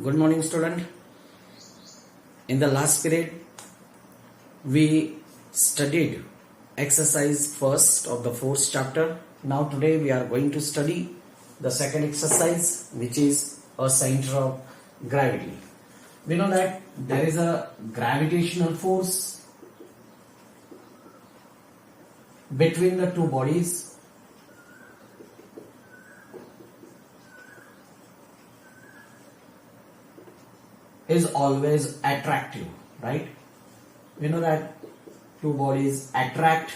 Good morning, student. In the last period, we studied exercise first of the fourth chapter. Now today we are going to study the second exercise, which is a center of gravity. We know that there is a gravitational force between the two bodies is always attractive, right? We know that two bodies attract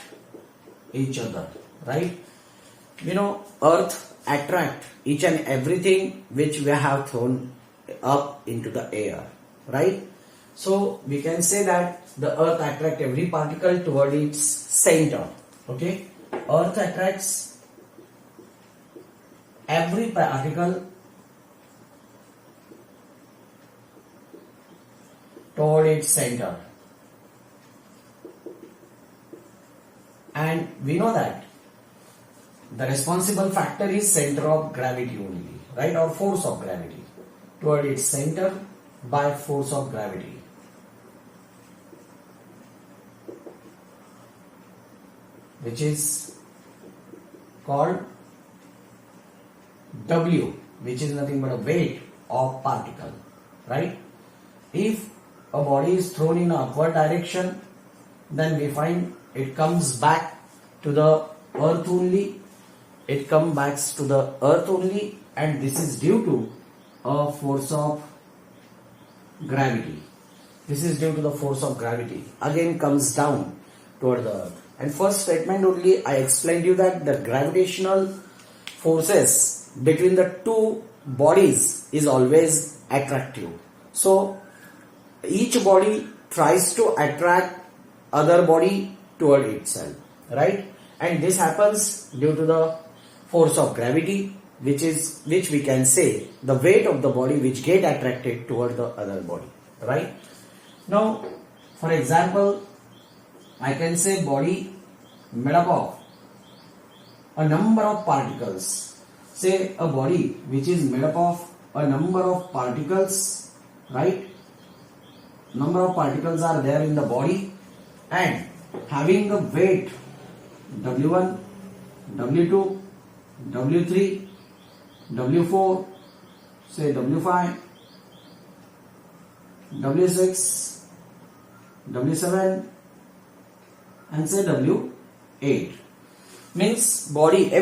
each other, right? We know Earth attract each and everything which we have thrown up into the air, right? So we can say that the Earth attract every particle toward its center, okay? Earth attracts every particle toward its center, and we know that the responsible factor is center of gravity only, right, or force of gravity toward its center by force of gravity. Which is called W, which is nothing but a weight of particle, right? If a body is thrown in an upward direction, then we find it comes back to the earth only. It comes back to the earth only, and this is due to a force of gravity. This is due to the force of gravity. Again comes down toward the earth. And first statement only I explained you that the gravitational forces between the two bodies is always attractive. So each body tries to attract other body toward itself, right? And this happens due to the force of gravity, which we can say the weight of the body which get attracted toward the other body, right? Now, for example, I can say body made up of a number of particles. Say a body which is made up of a number of particles, right? Number of particles are there in the body and having the weight W1, W2, W3, W4, say W5, W6, W7 and say W8. Means body,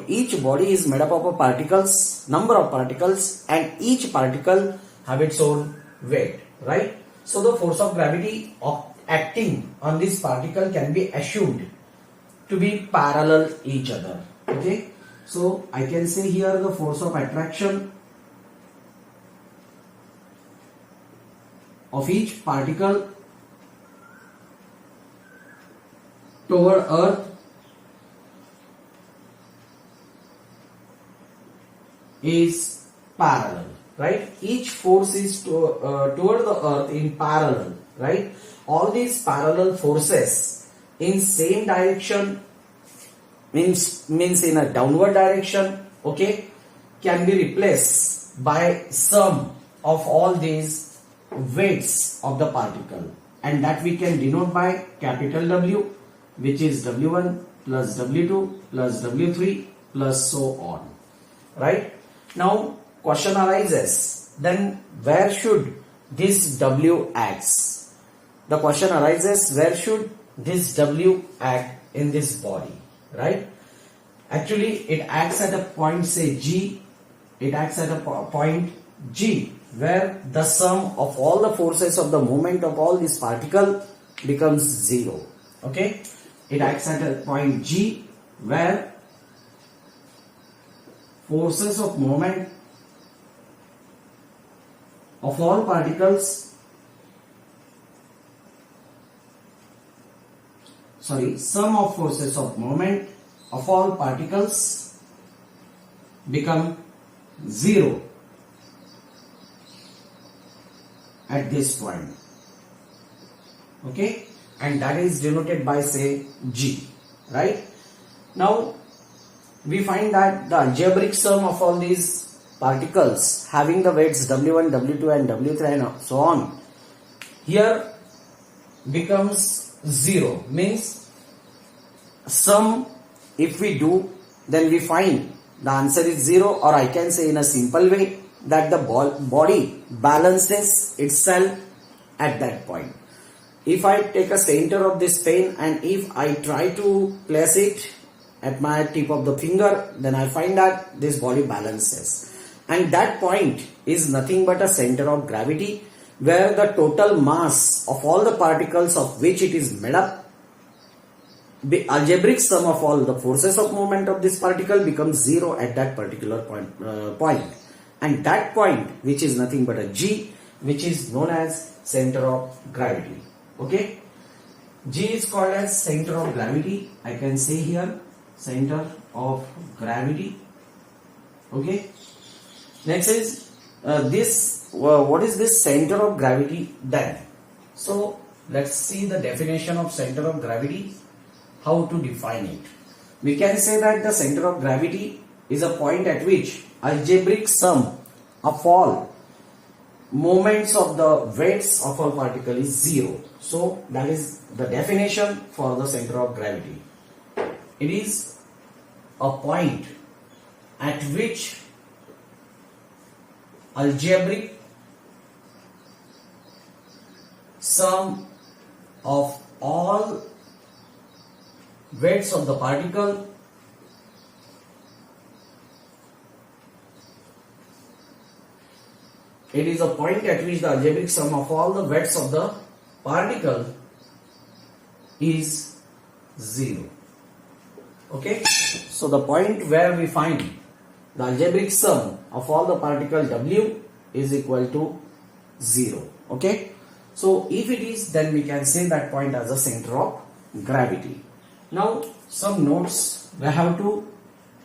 each body is made up of a particles, number of particles, and each particle have its own weight, right? So the force of gravity acting on this particle can be assumed to be parallel each other, okay? So I can say here the force of attraction of each particle toward earth is parallel, right? Each force is toward the earth in parallel, right? All these parallel forces in same direction means in a downward direction, okay, can be replaced by sum of all these weights of the particle, and that we can denote by capital W, which is W1 plus W2 plus W3 plus so on, right? Now question arises, then where should this W acts? The question arises, where should this W act in this body, right? Actually it acts at a point, say G. It acts at a point G where the sum of all the forces of the movement of all this particle becomes 0, okay? It acts at a point G where forces of movement of all particles, sum of forces of movement of all particles become 0 at this point, okay? And that is denoted by, say, G, right? Now we find that the algebraic sum of all these particles having the weights W1, W2 and W3 and so on, here becomes 0. Means sum if we do, then we find the answer is 0, or I can say in a simple way that the body balances itself at that point. If I take a center of this pen and if I try to place it at my tip of the finger, then I find that this body balances. And that point is nothing but a center of gravity, where the total mass of all the particles of which it is made up, the algebraic sum of all the forces of movement of this particle becomes 0 at that particular point. And that point, which is nothing but a G, which is known as center of gravity. Okay, G is called as center of gravity. I can say here center of gravity. Okay, next is what is this center of gravity then? So let's see the definition of center of gravity, how to define it. We can say that the center of gravity is a point at which algebraic sum of all moments of the weights of a particle is 0. So that is the definition for the center of gravity. It is a point at which algebraic sum of all weights of the particle it is a point at which the algebraic sum of all the weights of the particle is 0. Okay, so the point where we find the algebraic sum of all the particle W is equal to 0. Okay, so if it is, then we can say that point as a center of gravity. Now some notes we have to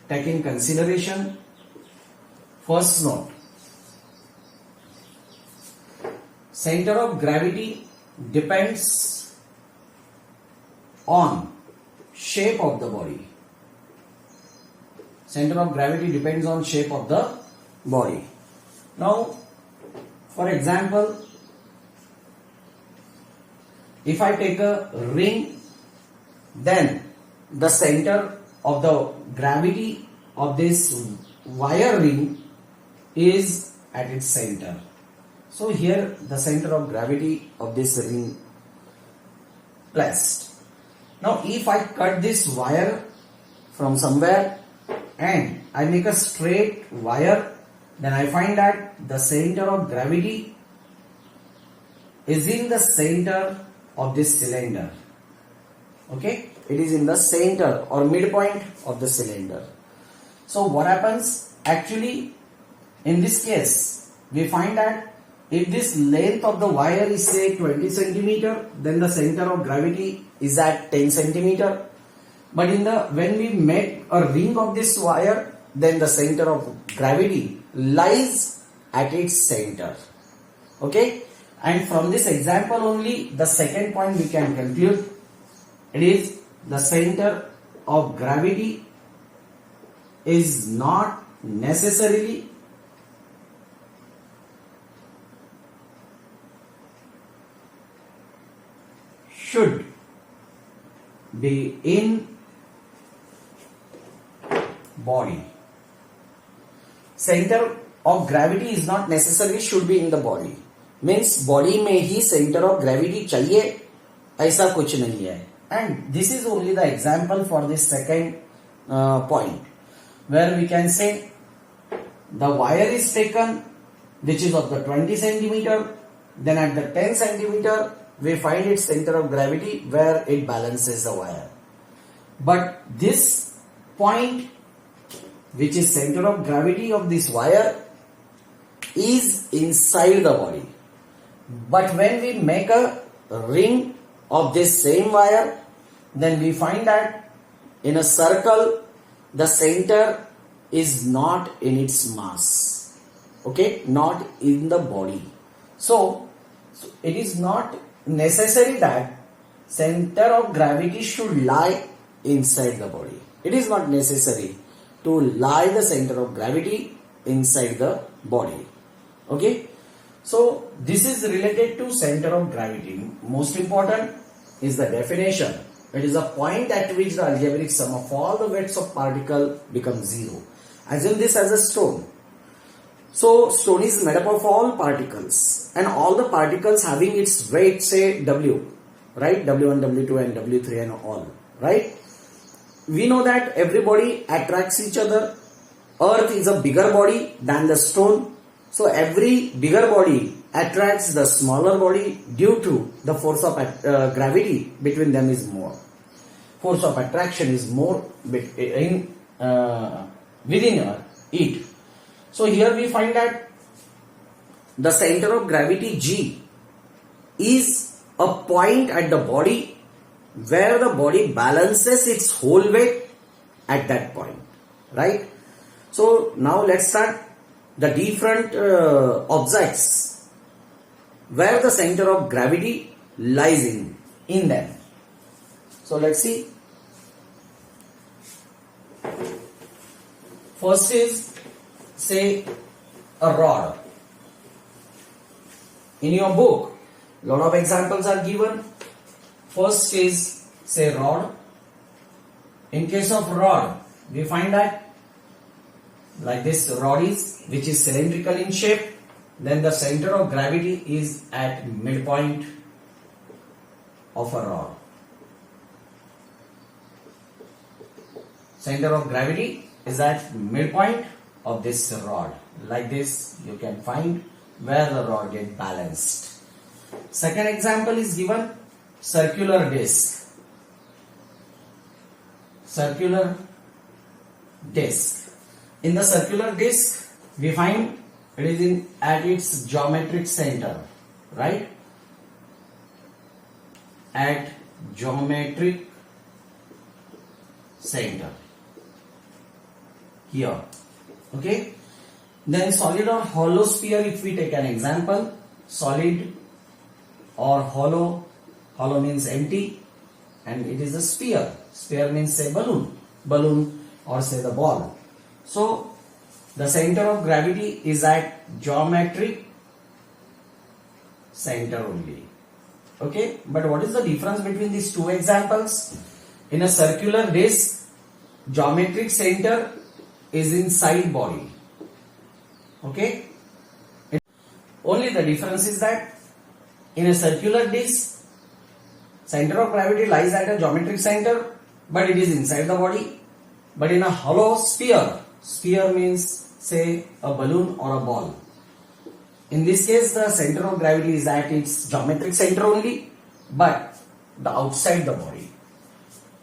take in consideration. First note, center of gravity depends on shape of the body. Center of gravity depends on shape of the body. Now, for example, if I take a ring, then the center of the gravity of this wire ring is at its center. So here the center of gravity of this ring placed. Now if I cut this wire from somewhere and I make a straight wire, then I find that the center of gravity is in the center of this cylinder. Okay, it is in the center or midpoint of the cylinder. So what happens actually in this case, we find that if this length of the wire is say 20 centimeter, then the center of gravity is at 10 centimeter. But when we make a ring of this wire, then the center of gravity lies at its center. Okay, and from this example only, the second point we can conclude, it is the center of gravity is not necessarily should be in body. Center of gravity is not necessarily should be in the body. Means body में ही center of gravity चाहिए, ऐसा कुछ नहीं है. And this is only the example for this second point, where we can say the wire is taken which is of the 20 centimeter, then at the 10 centimeter we find its center of gravity where it balances the wire. But this point, which is center of gravity of this wire, is inside the body. But when we make a ring of this same wire, then we find that in a circle the center is not in its mass. Okay, not in the body. So it is not necessary that center of gravity should lie inside the body. It is not necessary to lie the center of gravity inside the body. Okay. So this is related to center of gravity. Most important is the definition. It is a point at which the algebraic sum of all the weights of particle becomes zero. Assume this as a stone. So stone is made up of all particles, and all the particles having its weight, say W, right? W1, W2 and W3 and all, right? We know that every body attracts each other. Earth is a bigger body than the stone. So every bigger body attracts the smaller body due to the force of gravity between them is more. Force of attraction is more within it. So here we find that the center of gravity G is a point at the body where the body balances its whole weight at that point, right? So now let's start the different objects where the center of gravity lies in them. So let's see. First is, say, a rod. In your book, lot of examples are given. First is, say, rod. In case of rod, we find that like this rod is, which is cylindrical in shape, then the center of gravity is at midpoint of a rod. Center of gravity is at midpoint of this rod. Like this, you can find where the rod gets balanced. Second example is given, circular disc. Circular disc. In the circular disc, we find it is at its geometric center, right? At geometric center. Here. Okay. Then solid or hollow sphere, if we take an example, solid or hollow, hollow means empty, and it is a sphere. Sphere means say balloon or say the ball. So the center of gravity is at geometric center only. Okay, but what is the difference between these two examples? In a circular disc, geometric center is inside body. Okay, only the difference is that in a circular disc, center of gravity lies at a geometric center, but it is inside the body. But in a hollow sphere, sphere means say a balloon or a ball. In this case, the center of gravity is at its geometric center only, but the outside the body.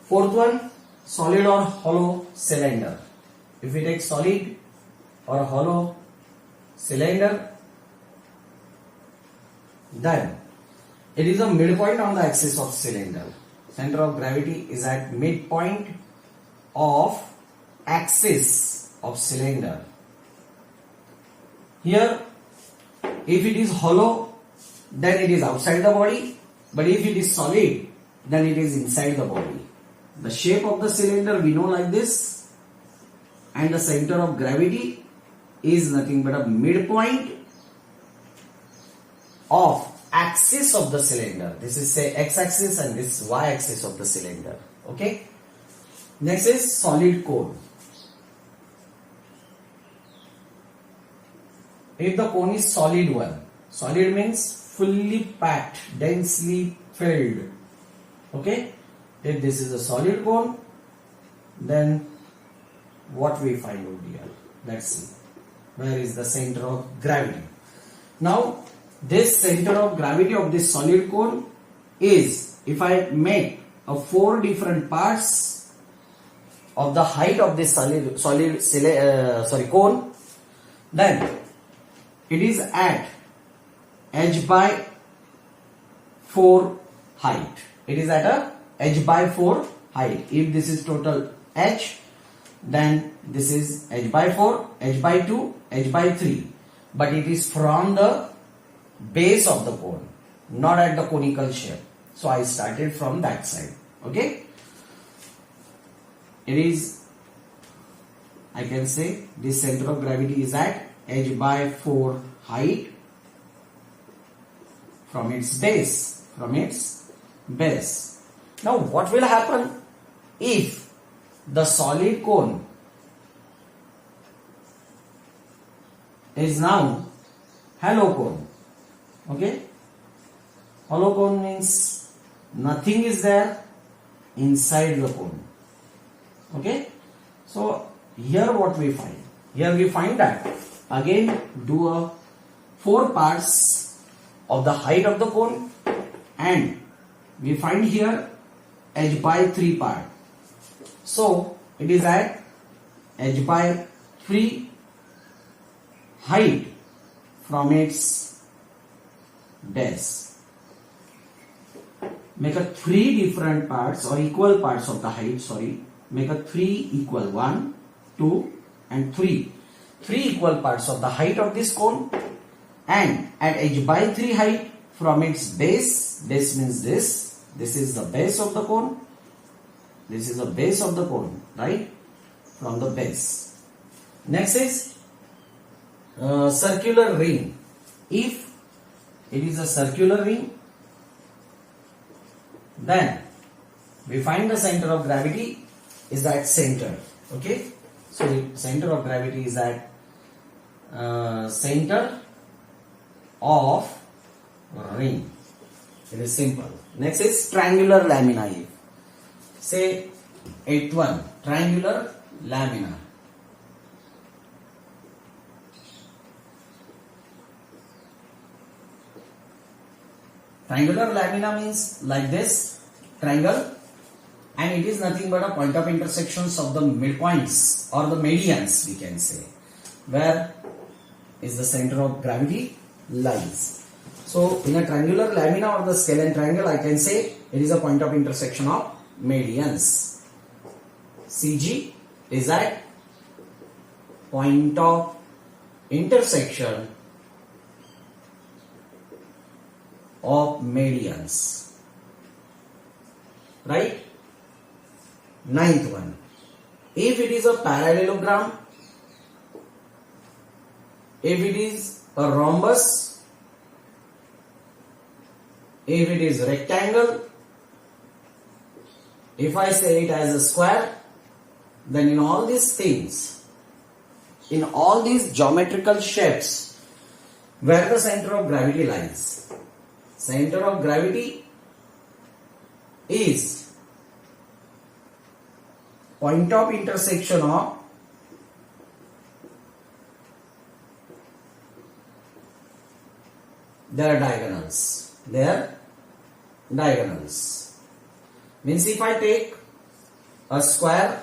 Fourth one, solid or hollow cylinder. If we take solid or hollow cylinder, then it is a midpoint on the axis of cylinder. Center of gravity is at midpoint of axis of cylinder. Here, if it is hollow, then it is outside the body, but if it is solid, then it is inside the body. The shape of the cylinder we know like this, and the center of gravity is nothing but a midpoint of axis of the cylinder. This is say x-axis and this y-axis of the cylinder. Okay. Next is solid cone. If the cone is solid one, solid means fully packed, densely filled. Okay. If this is a solid cone, then what we find over here? Let's see. Where is the center of gravity? Now, this center of gravity of this solid cone is, if I make a 4 different parts of the height of this cone, then it is at h by 4 height. It is at a h by 4 height. If this is total h, then this is h by 4, h by 2, h by 3. But it is from the base of the cone, not at the conical shape. So I started from that side. Okay. It is I can say this center of gravity is at h by 4 height from its base. Now what will happen if the solid cone is now hollow cone? Okay, hollow cone means nothing is there inside the cone. Okay, so here what we find? Here we find that again do a 4 parts of the height of the cone, and we find here h by 3 part. So it is at h by 3 height from its base. Make a 3 different parts or equal parts of the height, make a 3 equal 1, 2 and 3. 3 equal parts of the height of this cone, and at h by 3 height from its base means this is the base of the cone, this is the base of the cone, right, from the base. Next is circular ring. If it is a circular ring, then we find the center of gravity is at center. Okay, so the center of gravity is at center of ring. It is simple. Next is triangular lamina. Say 8-1 triangular lamina. Triangular lamina means like this triangle, and it is nothing but a point of intersections of the midpoints or the medians, we can say, where is the center of gravity lies. So in a triangular lamina or the scalene triangle, I can say it is a point of intersection of medians. CG is at point of intersection of medians, right? 9th one, if it is a parallelogram, if it is a rhombus, if it is rectangle, if I say it as a square, then in all these things, in all these geometrical shapes, where the center of gravity lies? Center of gravity is point of intersection of their diagonals. Means if I take a square,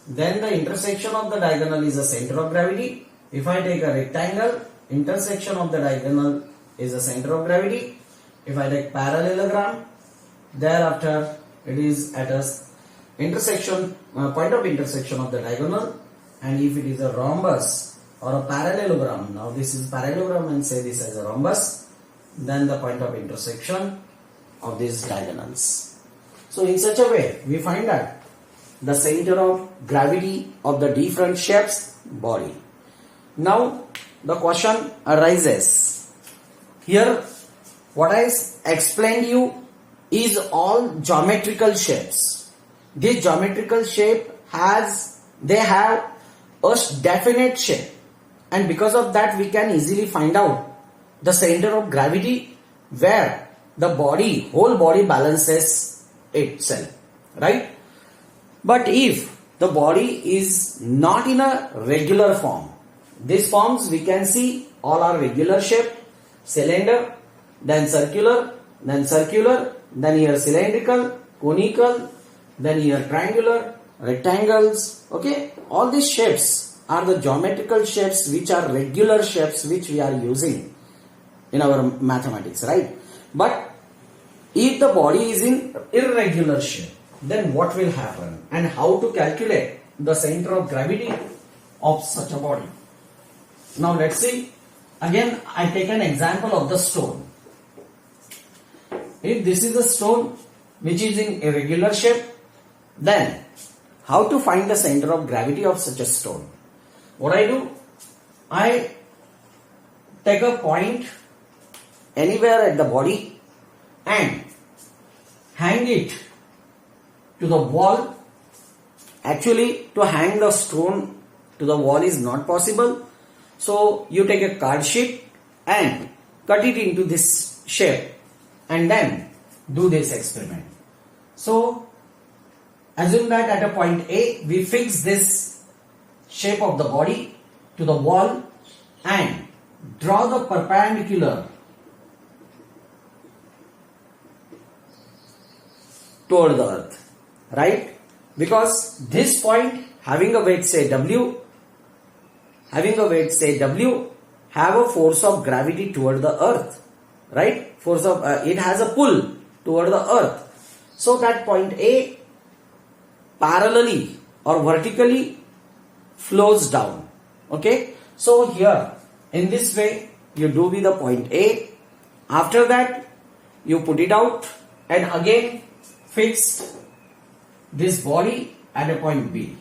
then the intersection of the diagonal is the center of gravity. If I take a rectangle, intersection of the diagonal is the center of gravity. If I take parallelogram, thereafter it is at a intersection, point of intersection of the diagonal. And if it is a rhombus or a parallelogram, now this is parallelogram and say this as a rhombus, then the point of intersection of these diagonals. So in such a way, we find that the center of gravity of the different shapes body. Now the question arises, here what I explained you is all geometrical shapes. This geometrical shape they have a definite shape, and because of that we can easily find out the center of gravity where the whole body balances itself, right? But if the body is not in a regular form, these forms we can see all are regular shape, cylinder, then circular, then here cylindrical, conical, then here triangular, rectangles. Okay, all these shapes are the geometrical shapes which are regular shapes which we are using in our mathematics, right? But if the body is in irregular shape, then what will happen and how to calculate the center of gravity of such a body? Now let's see. Again, I take an example of the stone. If this is a stone which is in irregular shape, then how to find the center of gravity of such a stone. What I do, I take a point anywhere at the body and hang it to the wall. Actually, to hang the stone to the wall is not possible. So you take a card sheet and cut it into this shape and then do this experiment. So assume that at a point A, we fix this shape of the body to the wall and draw the perpendicular toward the earth, right? Because this point having a weight say W, have a force of gravity toward the earth, right? Force of it has a pull toward the earth. So that point A parallelly or vertically flows down. Okay, so here in this way you do with the point A. After that you put it out and again fix this body at a point B.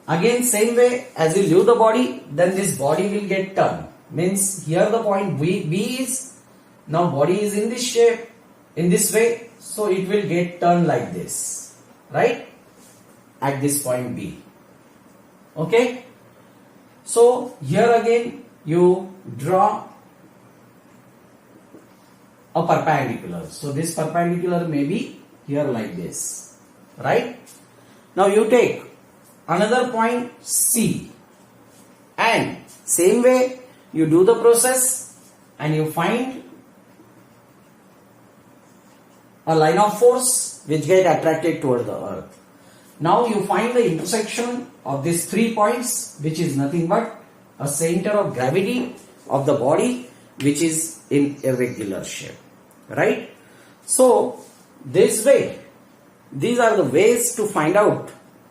Again same way, as you leave the body, then this body will get turned. Means here the point B is, now body is in this shape, in this way, so it will get turned like this, right? At this point B. Okay, so here again you draw a perpendicular. So this perpendicular may be here like this, right? Now you take another point C and same way you do the process and you find a line of force which get attracted toward the earth. Now you find the intersection of these 3 points, which is nothing but a center of gravity of the body which is in irregular shape, right? So this way, these are the ways to find out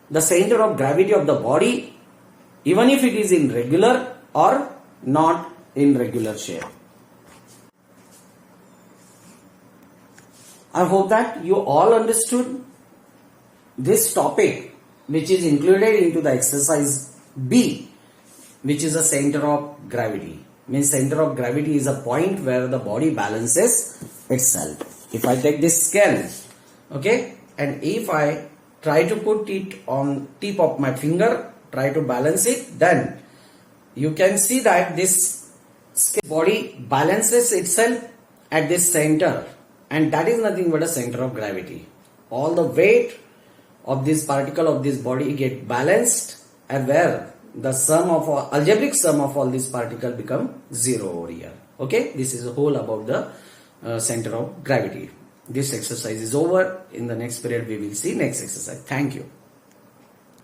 the center of gravity of the body, even if it is in regular or not in regular shape. I hope that you all understood this topic, which is included into the exercise B, which is a center of gravity. Means center of gravity is a point where the body balances itself. If I take this scale, okay, and if I try to put it on tip of my finger, try to balance it, then you can see that this body balances itself at this center, and that is nothing but a center of gravity. All the weight of this particle of this body get balanced, and where the sum of all, algebraic sum of all these particles become 0 over here. Okay, this is a whole about the center of gravity. This exercise is over. In the next period we will see next exercise. Thank you.